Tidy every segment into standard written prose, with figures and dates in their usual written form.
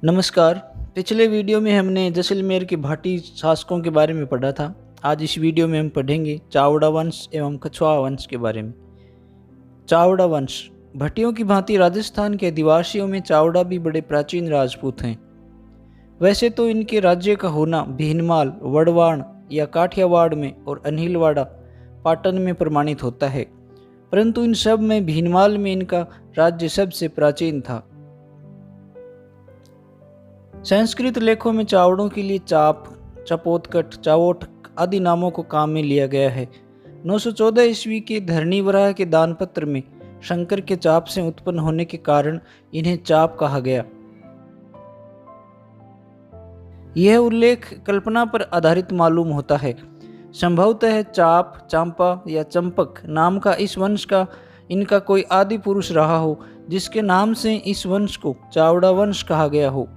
नमस्कार। पिछले वीडियो में हमने जैसलमेर के भाटी शासकों के बारे में पढ़ा था। आज इस वीडियो में हम पढ़ेंगे चावड़ा वंश एवं कछवाहा वंश के बारे में। चावड़ा वंश भट्टियों की भांति राजस्थान के आदिवासियों में चावड़ा भी बड़े प्राचीन राजपूत हैं। वैसे तो इनके राज्य का होना भीनमाल, वड़वाण या काठियावाड़ में और अनिलवाड़ा, पाटन में प्रमाणित होता है, परंतु इन सब में भीनमाल में इनका राज्य सबसे प्राचीन था। संस्कृत लेखों में चावड़ों के लिए चाप, चपोतकट, चावोट आदि नामों को काम में लिया गया है। 914 ईस्वी के धरणीवराह के दानपत्र में शंकर के चाप से उत्पन्न होने के कारण इन्हें चाप कहा गया। यह उल्लेख कल्पना पर आधारित मालूम होता है। संभवतः चाप, चांपा या चंपक नाम का इस वंश का इनका कोई आदि पुरुष रहा हो, जिसके नाम से इस वंश को चावड़ा वंश कहा गया हो।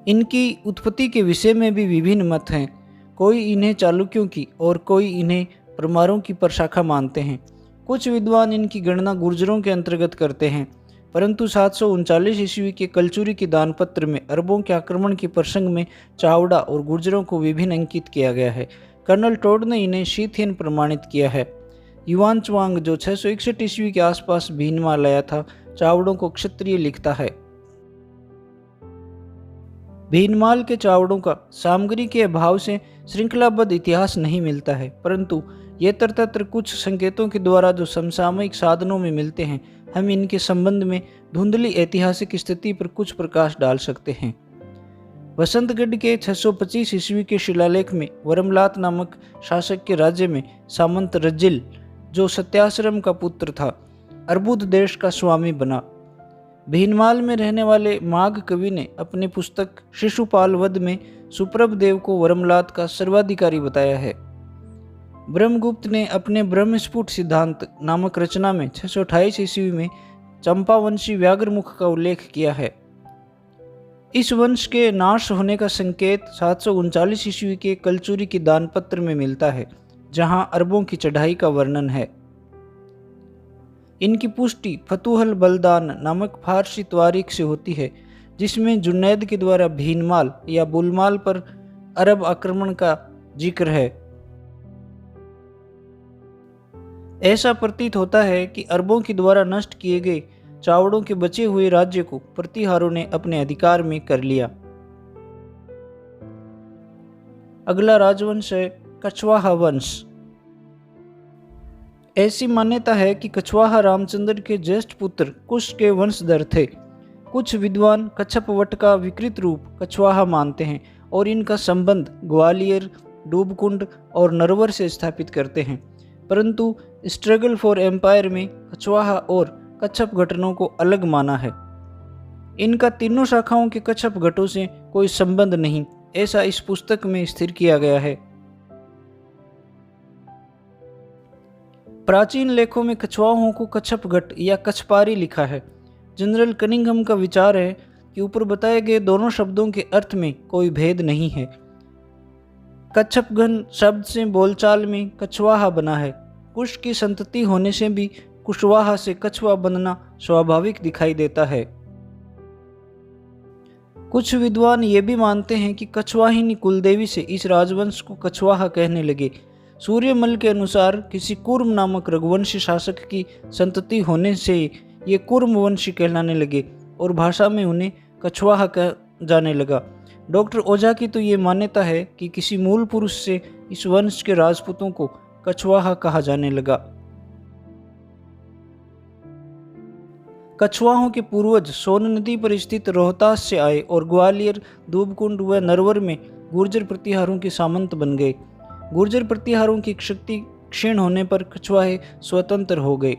इनकी उत्पत्ति के विषय में भी विभिन्न मत हैं। कोई इन्हें चालुक्यों की और कोई इन्हें परमारों की प्रशाखा मानते हैं। कुछ विद्वान इनकी गणना गुर्जरों के अंतर्गत करते हैं, परंतु 739 ईस्वी के कलचुरी के दानपत्र में अरबों के आक्रमण के प्रसंग में चावड़ा और गुर्जरों को विभिन्न अंकित किया गया है। कर्नल टोड ने इन्हें शीथियन प्रमाणित किया है। युवान च्वांग, जो 661 ईस्वी के आसपास भीनमाल आया था, चावड़ों को क्षत्रिय लिखता है। भीनमाल के चावड़ों का सामग्री के अभाव से श्रृंखलाबद्ध इतिहास नहीं मिलता है, परंतु ये तत्र कुछ संकेतों के द्वारा जो समसामयिक साधनों में मिलते हैं, हम इनके संबंध में धुंधली ऐतिहासिक स्थिति पर कुछ प्रकाश डाल सकते हैं। वसंतगढ़ के 625 ईस्वी के शिलालेख में वरमलात नामक शासक के राज्य में सामंत रजिल, जो सत्याश्रम का पुत्र था, अर्बुद देश का स्वामी बना। भीनमाल में रहने वाले माघ कवि ने अपनी पुस्तक शिशुपाल वध में सुप्रभ देव को वरमलात का सर्वाधिकारी बताया है। ब्रह्मगुप्त ने अपने ब्रह्मस्फुट सिद्धांत नामक रचना में 628 ईस्वी में चंपावंशी व्याघ्रमुख का उल्लेख किया है। इस वंश के नाश होने का संकेत 739 ईस्वी के कलचुरी के दानपत्र में मिलता है, जहां अरबों की चढ़ाई का वर्णन है। इनकी पुष्टि फतुहल बलदान नामक फारसी तवारीख से होती है, जिसमें जुनैद के द्वारा भीनमाल या बुलमाल पर अरब आक्रमण का जिक्र है। ऐसा प्रतीत होता है कि अरबों के द्वारा नष्ट किए गए चावड़ों के बचे हुए राज्य को प्रतिहारों ने अपने अधिकार में कर लिया। अगला राजवंश है कछवाहा वंश। ऐसी मान्यता है कि कछवाहा रामचंद्र के ज्येष्ठ पुत्र कुश के वंशधर थे। कुछ विद्वान कच्छपवट का विकृत रूप कछवाहा मानते हैं और इनका संबंध ग्वालियर, डूबकुंड और नरवर से स्थापित करते हैं, परंतु स्ट्रगल फॉर एम्पायर में कछवाहा और कच्छप घटनों को अलग माना है। इनका तीनों शाखाओं के कच्छप घटों से कोई संबंध नहीं, ऐसा इस पुस्तक में स्थिर किया गया है। प्राचीन लेखों में कछवाहों को कच्छपघट या कछपारी लिखा है। जनरल कनिंघम का विचार है कि ऊपर बताए गए दोनों शब्दों के अर्थ में कोई भेद नहीं है। कच्छपघन शब्द से बोलचाल में कछवाहा बना है। कुश की संतति होने से भी कुशवाहा से कछवा बनना स्वाभाविक दिखाई देता है। कुछ विद्वान ये भी मानते हैं कि कछवाहिनी कुलदेवी से इस राजवंश को कछवाहा कहने लगे। सूर्यमल के अनुसार किसी कुर्म नामक रघुवंशी शासक की संतति होने से ये कुर्म वंशी कहलाने लगे और भाषा में उन्हें कछवाहा कहा जाने लगा। डॉक्टर ओझा की तो ये मान्यता है कि किसी मूल पुरुष से इस वंश के राजपूतों को कछवाहा कहा जाने लगा। कछवाहों के पूर्वज सोन नदी पर स्थित रोहतास से आए और ग्वालियर, दूबकुंड व नरवर में गुर्जर प्रतिहारों के सामंत बन गए। गुर्जर प्रतिहारों की शक्ति क्षीण होने पर कछवाहे स्वतंत्र हो गए।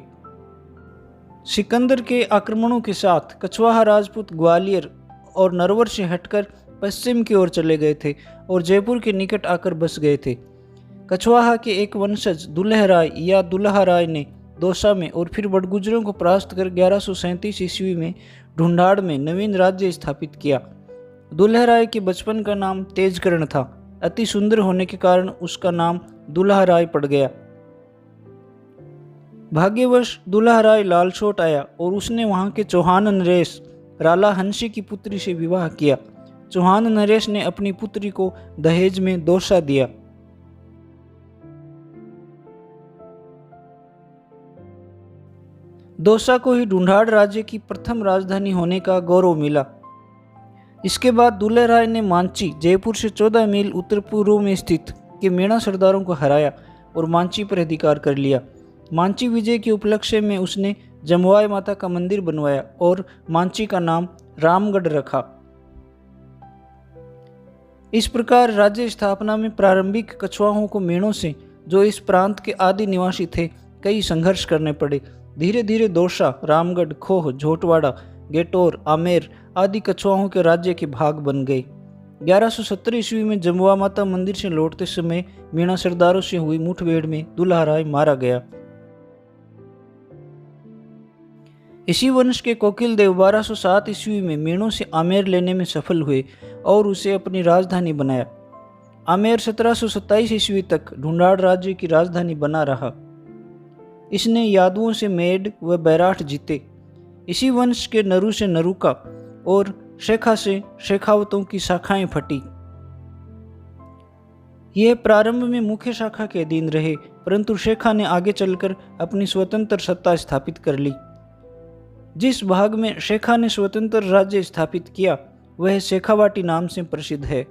सिकंदर के आक्रमणों के साथ कछवाहा राजपूत ग्वालियर और नरवर से हटकर पश्चिम की ओर चले गए थे और जयपुर के निकट आकर बस गए थे। कछवाहा के एक वंशज दुल्ह राय या दुल्हा राय ने दौसा में और फिर बड़गुजरों को परास्त कर 1137 ईस्वी में ढूंढाड़ में नवीन राज्य स्थापित किया। दुल्ह राय के बचपन का नाम तेजकर्ण था। अति सुंदर होने के कारण उसका नाम दुल्हा राय पड़ गया। भाग्यवश दुल्हा राय लालसोट आया और उसने वहां के चौहान नरेश राला हंसी की पुत्री से विवाह किया। चौहान नरेश ने अपनी पुत्री को दहेज में दौसा दिया। दौसा को ही ढूंढाड़ राज्य की प्रथम राजधानी होने का गौरव मिला। इसके बाद दुल्हे राय ने मांची, जयपुर से 14 मील उत्तर पूर्व में स्थित के मेणा सरदारों को हराया और मांची पर अधिकार कर लिया। मांची विजय के उपलक्ष्य में उसने जमवाई माता का मंदिर बनवाया और मांची का नाम रामगढ़ रखा। इस प्रकार राज्य स्थापना में प्रारंभिक कछवाहों को मेणों से, जो इस प्रांत के आदि निवासी थे, कई संघर्ष करने पड़े। धीरे धीरे दौसा, रामगढ़, खोह, झोटवाड़ा, गेटौर, आमेर आदि कछवाहों के राज्य के भाग बन गए। 1170 ईस्वी में जमवा माता मंदिर से लौटते समय मेणा सरदारों से हुई मुठभेड़ में दुल्हा राय मारा गया। इसी वंश के कोकिल देव 1207 ईस्वी में मेणों से आमेर लेने में सफल हुए और उसे अपनी राजधानी बनाया। आमेर 1727 ईस्वी तक ढूंढाड़ राज्य की राजधानी बना रहा। इसने यादवों से मेड व बैराठ जीते। इसी वंश के नरु से नरुका और शेखा से शेखावतों की शाखाएं फटी। यह प्रारंभ में मुख्य शाखा के अधीन रहे, परंतु शेखा ने आगे चलकर अपनी स्वतंत्र सत्ता स्थापित कर ली। जिस भाग में शेखा ने स्वतंत्र राज्य स्थापित किया वह शेखावाटी नाम से प्रसिद्ध है।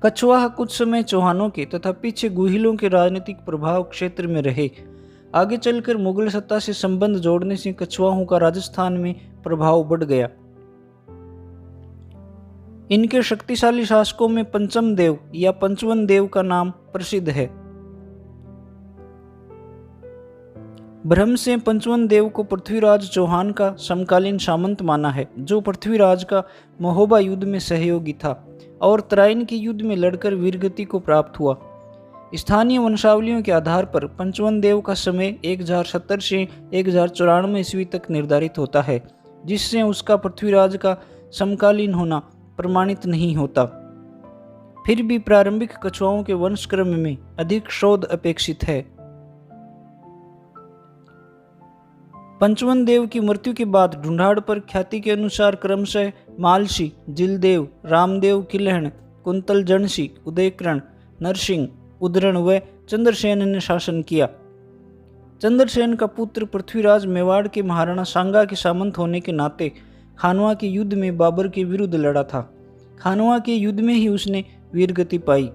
कछवाहा कुछ समय चौहानों के तथा पीछे गुहिलों के राजनीतिक प्रभाव क्षेत्र में रहे। आगे चलकर मुगल सत्ता से संबंध जोड़ने से कछवाहों का राजस्थान में प्रभाव बढ़ गया। इनके शक्तिशाली शासकों में पंचम देव या पंचवन देव का नाम प्रसिद्ध है। ब्रह्म से पंचवन देव को पृथ्वीराज चौहान का समकालीन सामंत माना है, जो पृथ्वीराज का महोबा युद्ध में सहयोगी था और तराइन के युद्ध में लड़कर वीरगति को प्राप्त हुआ। स्थानीय वंशावलियों के आधार पर पंचवन देव का समय 1070 से 1094 ईस्वी तक निर्धारित होता है, जिससे उसका पृथ्वीराज का समकालीन होना प्रमाणित नहीं होता। फिर भी प्रारंभिक कछुआओं के वंशक्रम में अधिक शोध अपेक्षित है। पंचवन देव की मृत्यु के बाद ढूंढाड़ पर ख्याति के अनुसार क्रमशः मालशी, जिलदेव, रामदेव किलहण, कुंतल जनसी, उदयकरण, नरसिंह, उदरण व चंद्रसेन ने शासन किया। चंद्रसेन का पुत्र पृथ्वीराज मेवाड़ के महाराणा सांगा के सामंत होने के नाते खानवा के युद्ध में बाबर के विरुद्ध लड़ा था। खानवा के युद्ध में ही उसने वीरगति पाई।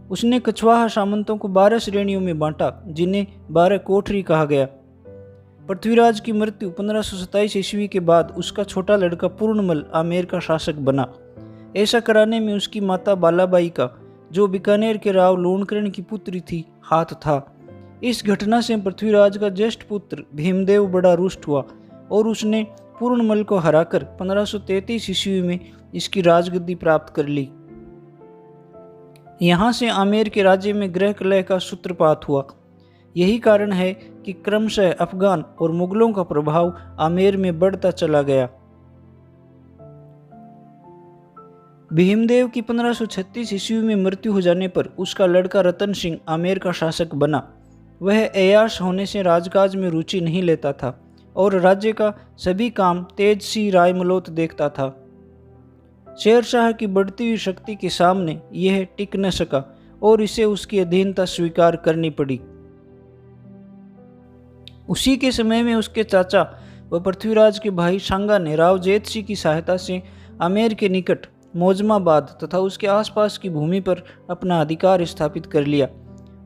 उसने कछवाहा सामंतों को 12 श्रेणियों में बांटा, जिन्हें 12 कोठरी कहा गया। पृथ्वीराज की मृत्यु 1527 ईस्वी के बाद उसका छोटा लड़का पूर्णमल आमेर का शासक बना। ऐसा कराने में उसकी माता बालाबाई का, जो बीकानेर के राव लोणकरण की पुत्री थी, हाथ था। इस घटना से पृथ्वीराज का ज्येष्ठ पुत्र भीमदेव बड़ा रुष्ट हुआ और उसने पूर्णमल को हराकर 1533 ईस्वी में इसकी राजगद्दी प्राप्त कर ली। यहाँ से आमेर के राज्य में गृह कलह का सूत्रपात हुआ। यही कारण है कि क्रमशः अफगान और मुगलों का प्रभाव आमेर में बढ़ता चला गया। भीमदेव की 1536 ईस्वी में मृत्यु हो जाने पर उसका लड़का रतन सिंह आमेर का शासक बना। वह ऐयाश होने से राजकाज में रुचि नहीं लेता था और राज्य का सभी काम तेज सी रायमलोत देखता था। शेरशाह की बढ़ती हुई शक्ति के सामने यह टिक न सका और इसे उसकी अधीनता स्वीकार करनी पड़ी। उसी के समय में उसके चाचा व पृथ्वीराज के भाई सांगा ने राव जेत सिंह की सहायता से आमेर के निकट मोजमाबाद तथा उसके आसपास की भूमि पर अपना अधिकार स्थापित कर लिया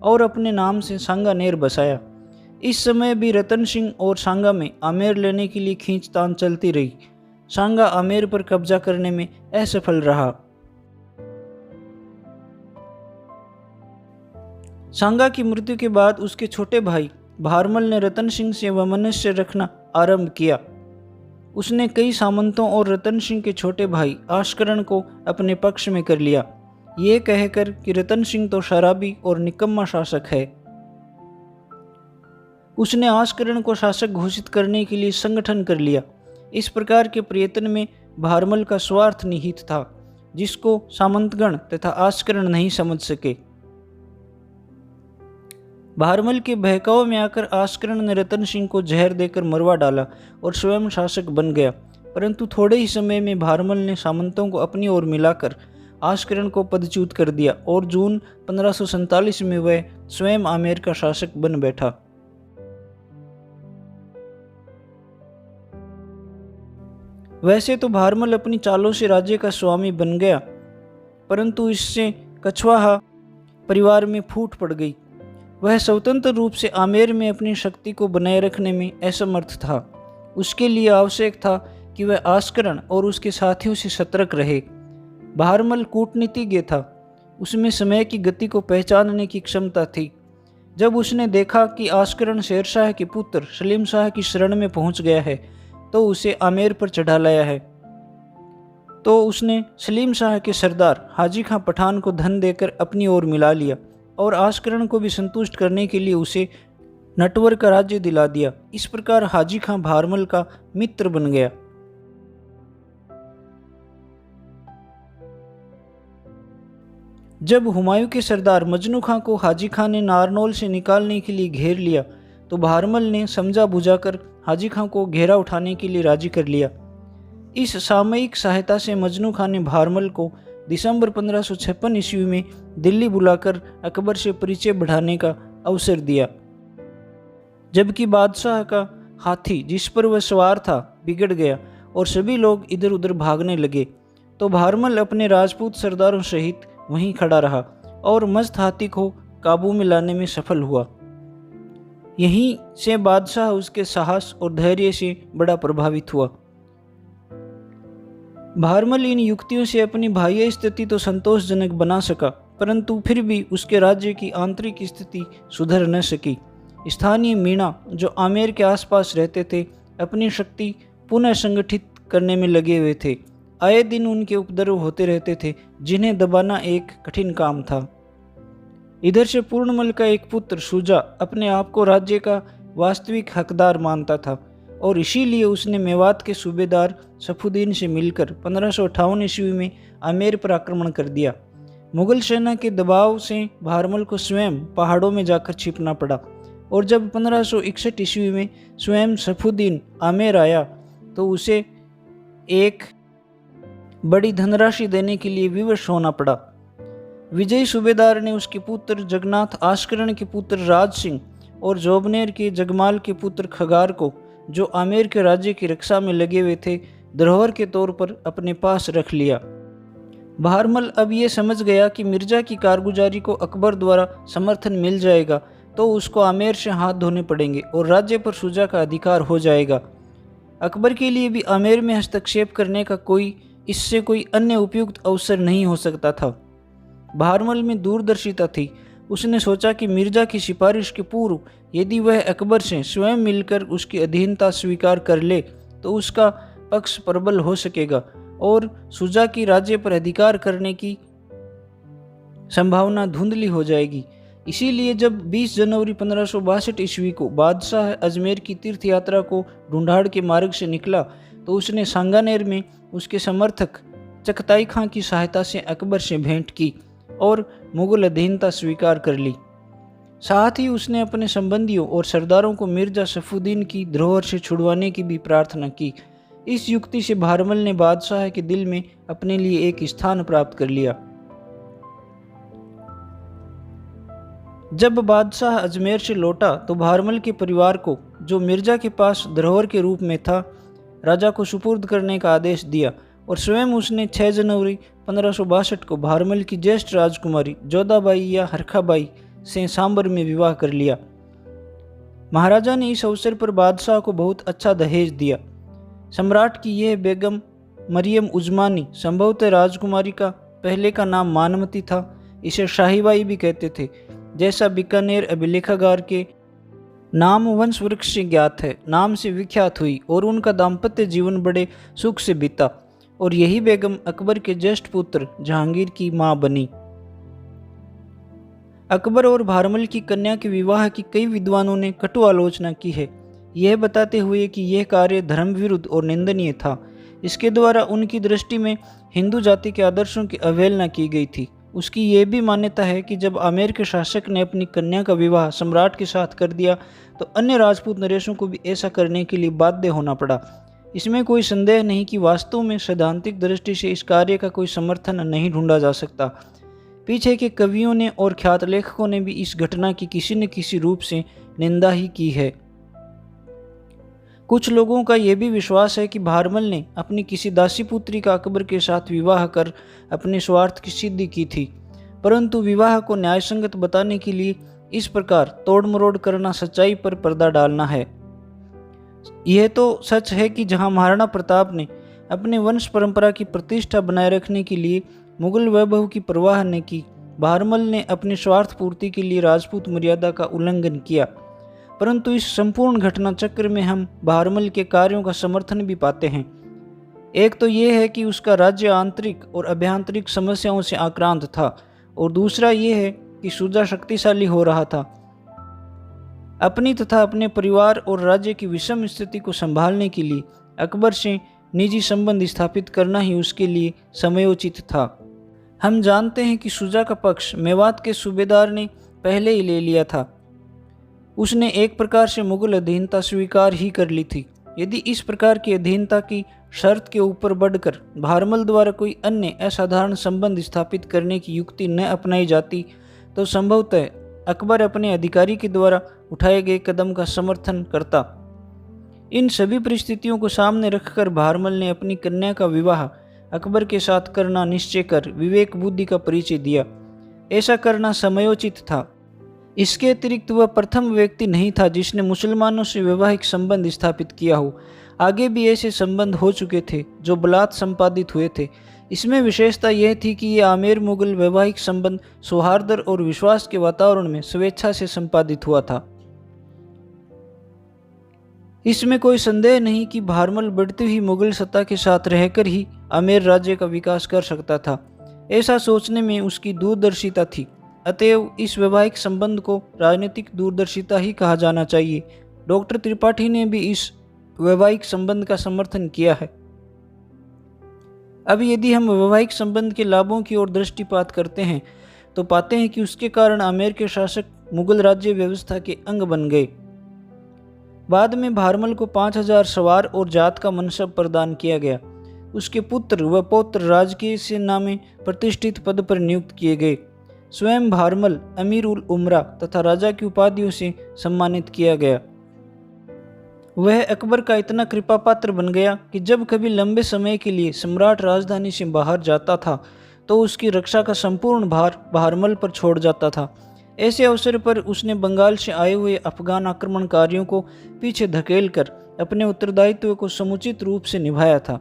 और अपने नाम से सांगानेर बसाया। इस समय भी रतन सिंह और सांगा में आमेर लेने के लिए खींचतान चलती रही। सांगा आमेर पर कब्जा करने में असफल रहा। सांगा की मृत्यु के बाद उसके छोटे भाई भारमल ने रतन सिंह से वमनस्य रखना आरंभ किया। उसने कई सामंतों और रतन सिंह के छोटे भाई आशकरण को अपने पक्ष में कर लिया, ये कहकर कि रतन सिंह तो शराबी और निकम्मा शासक है। उसने आशकरण को शासक घोषित करने के लिए संगठन कर लिया। इस प्रकार के प्रयत्न में भारमल का स्वार्थ निहित था, जिसको सामंतगण तथा आशकरण नहीं समझ सके। भारमल के बहकावे में आकर आस्करण ने रतन सिंह को जहर देकर मरवा डाला और स्वयं शासक बन गया। परंतु थोड़े ही समय में भारमल ने सामंतों को अपनी ओर मिलाकर आस्करण को पदच्युत कर दिया और जून 1547 में वह स्वयं आमेर का शासक बन बैठा। वैसे तो भारमल अपनी चालों से राज्य का स्वामी बन गया, परंतु इससे कछवाहा परिवार में फूट पड़ गई। वह स्वतंत्र रूप से आमेर में अपनी शक्ति को बनाए रखने में असमर्थ था। उसके लिए आवश्यक था कि वह आस्करण और उसके साथियों से सतर्क रहे। भारमल कूटनीतिज्ञ था, उसमें समय की गति को पहचानने की क्षमता थी। जब उसने देखा कि आस्करण शेरशाह के पुत्र सलीम शाह की शरण में पहुंच गया है तो उसे आमेर पर चढ़ा लाया है, तो उसने सलीम शाह के सरदार हाजी खां पठान को धन देकर अपनी ओर मिला लिया और आस्करण को भी संतुष्ट करने के लिए उसे नटवर का राज्य दिला दिया। इस प्रकार हाजी खां भारमल का मित्र बन गया। जब हुमायूं के सरदार मजनू खां को हाजी खां ने नारनौल से निकालने के लिए घेर लिया तो भारमल ने समझा बुझाकर हाजी खां को घेरा उठाने के लिए राजी कर लिया। इस सामयिक सहायता से मजनू खां ने भारमल को दिसंबर 1556 ईस्वी में दिल्ली बुलाकर अकबर से परिचय बढ़ाने का अवसर दिया। जबकि बादशाह का हाथी जिस पर वह सवार था बिगड़ गया और सभी लोग इधर उधर भागने लगे, तो भारमल अपने राजपूत सरदारों सहित वहीं खड़ा रहा और मस्त हाथी को काबू में लाने में सफल हुआ। यहीं से बादशाह उसके साहस और धैर्य से बड़ा प्रभावित हुआ। भारमल इन युक्तियों से अपनी बाह्य स्थिति तो संतोषजनक बना सका, परंतु फिर भी उसके राज्य की आंतरिक स्थिति सुधर न सकी। स्थानीय मीणा जो आमेर के आसपास रहते थे अपनी शक्ति पुनः संगठित करने में लगे हुए थे। आए दिन उनके उपद्रव होते रहते थे जिन्हें दबाना एक कठिन काम था। इधर से पूर्णमल का एक पुत्र शुजा अपने आप को राज्य का वास्तविक हकदार मानता था और इसीलिए उसने मेवात के सूबेदार सफुद्दीन से मिलकर 1558 ईस्वी में आमेर पर आक्रमण कर दिया। मुगल सेना के दबाव से भारमल को स्वयं पहाड़ों में जाकर छिपना पड़ा और जब 1561 ईस्वी में स्वयं सफुद्दीन आमेर आया तो उसे एक बड़ी धनराशि देने के लिए विवश होना पड़ा। विजयी सूबेदार ने उसके पुत्र जगन्नाथ आस्करण के पुत्र राज सिंह और जोबनेर के जगमाल के पुत्र खगार को, जो आमेर के राज्य की रक्षा में लगे हुए थे, धरोहर के तौर पर अपने पास रख लिया। भारमल अब ये समझ गया कि मिर्जा की कारगुजारी को अकबर द्वारा समर्थन मिल जाएगा तो उसको आमेर से हाथ धोने पड़ेंगे और राज्य पर शुजा का अधिकार हो जाएगा। अकबर के लिए भी आमेर में हस्तक्षेप करने का इससे कोई अन्य उपयुक्त अवसर नहीं हो सकता था। भारमल में दूरदर्शिता थी। उसने सोचा कि मिर्जा की सिफारिश के पूर्व यदि वह अकबर से स्वयं मिलकर उसकी अधीनता स्वीकार कर ले तो उसका पक्ष प्रबल हो सकेगा और शुजा की राज्य पर अधिकार करने की संभावना धुंधली हो जाएगी। इसीलिए जब 20 जनवरी 1562 ईस्वी को बादशाह अजमेर की तीर्थ यात्रा को ढूंढाड़ के मार्ग से निकला तो उसने सांगानेर में उसके समर्थक चगताई खां की सहायता से अकबर से भेंट की और मुगल अधीनता स्वीकार कर ली। साथ ही उसने अपने संबंधियों और सरदारों को मिर्जा सफुद्दीन की धरोहर से छुड़वाने की भी प्रार्थना की। इस युक्ति से भारमल ने बादशाह के दिल में अपने लिए एक स्थान प्राप्त कर लिया। जब बादशाह अजमेर से लौटा तो भारमल के परिवार को, जो मिर्जा के पास धरोहर के रूप में था, राजा को सुपुर्द करने का आदेश दिया और स्वयं उसने 6 जनवरी 1562 को भारमल की ज्येष्ठ राजकुमारी जोधाबाई या हरखाबाई से सांबर में विवाह कर लिया। महाराजा ने इस अवसर पर बादशाह को बहुत अच्छा दहेज दिया। सम्राट की यह बेगम मरियम उजमानी संभवतः राजकुमारी का पहले का नाम मानमती था। इसे शाहीबाई भी कहते थे, जैसा बीकानेर अभिलेखागार के नाम वंश वृक्ष से ज्ञात है। नाम से विख्यात हुई और उनका दाम्पत्य जीवन बड़े सुख से बीता और यही बेगम अकबर के ज्येष्ठ पुत्र जहांगीर की मां बनी। अकबर और भारमल की कन्या के विवाह की कई विद्वानों ने कटु आलोचना की है, यह बताते हुए कि यह कार्य धर्म विरुद्ध और निंदनीय था। इसके द्वारा उनकी दृष्टि में हिंदू जाति के आदर्शों की अवहेलना की गई थी। उसकी ये भी मान्यता है कि जब आमेर के शासक ने अपनी कन्या का विवाह सम्राट के साथ कर दिया तो अन्य राजपूत नरेशों को भी ऐसा करने के लिए बाध्य होना पड़ा। इसमें कोई संदेह नहीं कि वास्तव में सैद्धांतिक दृष्टि से इस कार्य का कोई समर्थन नहीं ढूंढा जा सकता। पीछे के कवियों ने और ख्यात लेखकों ने भी इस घटना की किसी न किसी रूप से निंदा ही की है। कुछ लोगों का यह भी विश्वास है कि भारमल ने अपनी किसी दासी पुत्री का अकबर के साथ विवाह कर अपने स्वार्थ की सिद्धि की थी, परंतु विवाह को न्यायसंगत बताने के लिए इस प्रकार तोड़ मरोड़ करना सच्चाई पर पर्दा डालना है। यह तो सच है कि जहां महाराणा प्रताप ने अपने वंश परंपरा की प्रतिष्ठा बनाए रखने के लिए मुगल वैभव की परवाह न की, भारमल ने अपनी स्वार्थ पूर्ति के लिए राजपूत मर्यादा का उल्लंघन किया। परंतु इस संपूर्ण घटना चक्र में हम भारमल के कार्यों का समर्थन भी पाते हैं। एक तो यह है कि उसका राज्य आंतरिक और अभ्यंतरिक समस्याओं से आक्रांत था, और दूसरा यह है कि सुजा शक्तिशाली हो रहा था। अपनी तथा अपने परिवार और राज्य की विषम स्थिति को संभालने के लिए अकबर से निजी संबंध स्थापित करना ही उसके लिए समयोचित था। हम जानते हैं कि सुजा का पक्ष मेवात के सूबेदार ने पहले ही ले लिया था। उसने एक प्रकार से मुगल अधीनता स्वीकार ही कर ली थी। यदि इस प्रकार की अधीनता की शर्त के ऊपर बढ़कर भारमल द्वारा कोई अन्य असाधारण संबंध स्थापित करने की युक्ति न अपनाई जाती तो संभवतः अकबर अपने अधिकारी के द्वारा उठाए गए कदम का समर्थन करता। इन सभी परिस्थितियों को सामने रखकर भारमल ने अपनी कन्या का विवाह अकबर के साथ करना निश्चय कर विवेक बुद्धि का परिचय दिया। ऐसा करना समयोचित था। इसके अतिरिक्त वह प्रथम व्यक्ति नहीं था जिसने मुसलमानों से वैवाहिक संबंध स्थापित किया हो। आगे भी ऐसे संबंध हो चुके थे जो बलात् संपादित हुए थे। इसमें विशेषता यह थी कि ये आमेर मुगल वैवाहिक संबंध सौहार्द और विश्वास के वातावरण में स्वेच्छा से संपादित हुआ था। इसमें कोई संदेह नहीं कि भारमल बढ़ती हुई मुगल सत्ता के साथ रहकर ही आमेर राज्य का विकास कर सकता था। ऐसा सोचने में उसकी दूरदर्शिता थी। अतएव इस वैवाहिक संबंध को राजनीतिक दूरदर्शिता ही कहा जाना चाहिए। डॉक्टर त्रिपाठी ने भी इस वैवाहिक संबंध का समर्थन किया है। अब यदि हम वैवाहिक संबंध के लाभों की ओर दृष्टिपात करते हैं तो पाते हैं कि उसके कारण आमेर के शासक मुगल राज्य व्यवस्था के अंग बन गए। बाद में भारमल को 5000 सवार और जात का मनसब प्रदान किया गया। उसके पुत्र व पौत्र राजकीय सेना में प्रतिष्ठित पद पर नियुक्त किए गए। स्वयं भारमल अमीर उल उमरा तथा राजा की उपाधियों से सम्मानित किया गया। वह अकबर का इतना कृपा पात्र बन गया कि जब कभी लंबे समय के लिए सम्राट राजधानी से बाहर जाता था तो उसकी रक्षा का संपूर्ण भार भारमल पर छोड़ जाता था। ऐसे अवसर पर उसने बंगाल से आए हुए अफगान आक्रमणकारियों को पीछे धकेलकर अपने उत्तरदायित्व को समुचित रूप से निभाया था।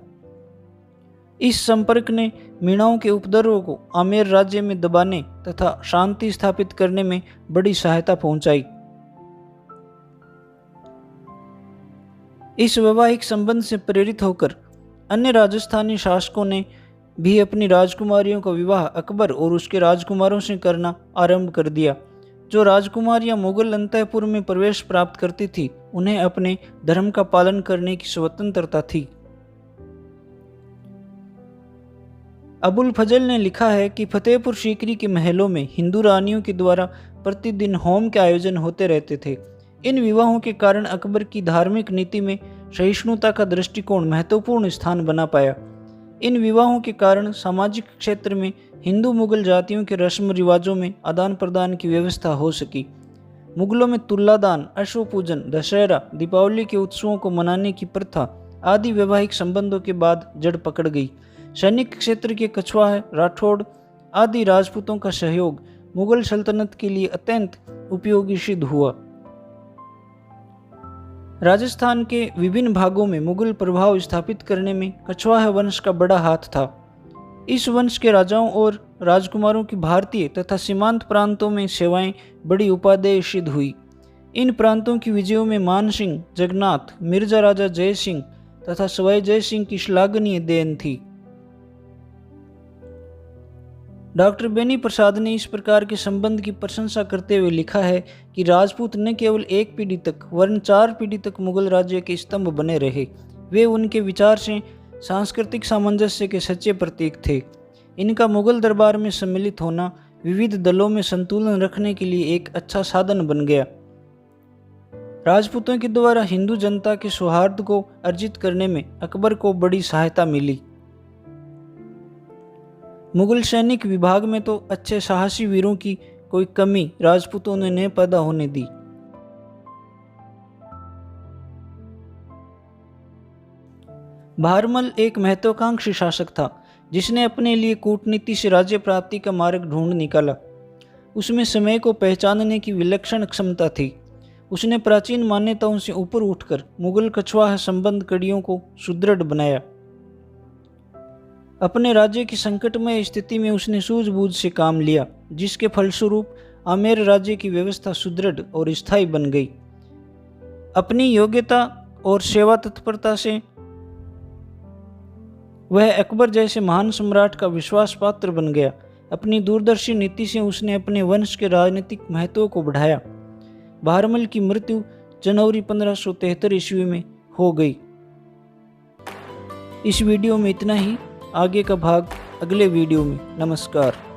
इस संपर्क ने मीणाओं के उपद्रव को आमेर राज्य में दबाने तथा शांति स्थापित करने में बड़ी सहायता पहुंचाई। इस वैवाहिक संबंध से प्रेरित होकर अन्य राजस्थानी शासकों ने भी अपनी राजकुमारियों का विवाह अकबर और उसके राजकुमारों से करना आरंभ कर दिया। जो राजकुमारियां मुगल अंतःपुर में प्रवेश प्राप्त करती थी उन्हें अपने धर्म का पालन करने की स्वतंत्रता थी। अबुल फजल ने लिखा है कि फतेहपुर सीकरी के महलों में हिंदू रानियों के द्वारा प्रतिदिन होम के आयोजन होते रहते थे। इन विवाहों के कारण अकबर की धार्मिक नीति में सहिष्णुता का दृष्टिकोण महत्वपूर्ण स्थान बना पाया। इन विवाहों के कारण सामाजिक क्षेत्र में हिंदू मुगल जातियों के रस्म रिवाजों में आदान प्रदान की व्यवस्था हो सकी। मुगलों में तुलादान, अश्व पूजन, दशहरा, दीपावली के उत्सवों को मनाने की प्रथा आदि वैवाहिक संबंधों के बाद जड़ पकड़ गई। सैनिक क्षेत्र के कछवाहा, राठौड़ आदि राजपूतों का सहयोग मुगल सल्तनत के लिए अत्यंत उपयोगी सिद्ध हुआ। राजस्थान के विभिन्न भागों में मुगल प्रभाव स्थापित करने में कछवाहा वंश का बड़ा हाथ था। इस वंश के राजाओं और राजकुमारों की भारतीय तथा सीमांत प्रांतों में सेवाएं बड़ी उपादेय सिद्ध हुई। इन प्रांतों की विजयों में मान सिंह, जगन्नाथ, मिर्जा राजा जय सिंह तथा सवाई जय सिंह की श्लाघनीय देन थी। डॉक्टर बेनी प्रसाद ने इस प्रकार के संबंध की प्रशंसा करते हुए लिखा है कि राजपूत न केवल एक पीढ़ी तक वरन 4 पीढ़ी तक मुगल राज्य के स्तंभ बने रहे। वे उनके विचार से सांस्कृतिक सामंजस्य के सच्चे प्रतीक थे। इनका मुगल दरबार में सम्मिलित होना विविध दलों में संतुलन रखने के लिए एक अच्छा साधन बन गया। राजपूतों के द्वारा हिंदू जनता के सौहार्द को अर्जित करने में अकबर को बड़ी सहायता मिली। मुगल सैनिक विभाग में तो अच्छे साहसी वीरों की कोई कमी राजपूतों ने नहीं पैदा होने दी। भारमल एक महत्वाकांक्षी शासक था जिसने अपने लिए कूटनीति से राज्य प्राप्ति का मार्ग ढूंढ निकाला। उसमें समय को पहचानने की विलक्षण क्षमता थी। उसने प्राचीन मान्यताओं से ऊपर उठकर मुगल कछवाहा संबंध कड़ियों को सुदृढ़ बनाया। अपने राज्य की संकटमय स्थिति में उसने सूझबूझ से काम लिया, जिसके फलस्वरूप आमेर राज्य की व्यवस्था सुदृढ़ और स्थायी बन गई। अपनी योग्यता और सेवा तत्परता से वह अकबर जैसे महान सम्राट का विश्वास पात्र बन गया। अपनी दूरदर्शी नीति से उसने अपने वंश के राजनीतिक महत्व को बढ़ाया। भारमल की मृत्यु जनवरी 1573 ईस्वी में हो गई। इस वीडियो में इतना ही। आगे का भाग अगले वीडियो में। नमस्कार।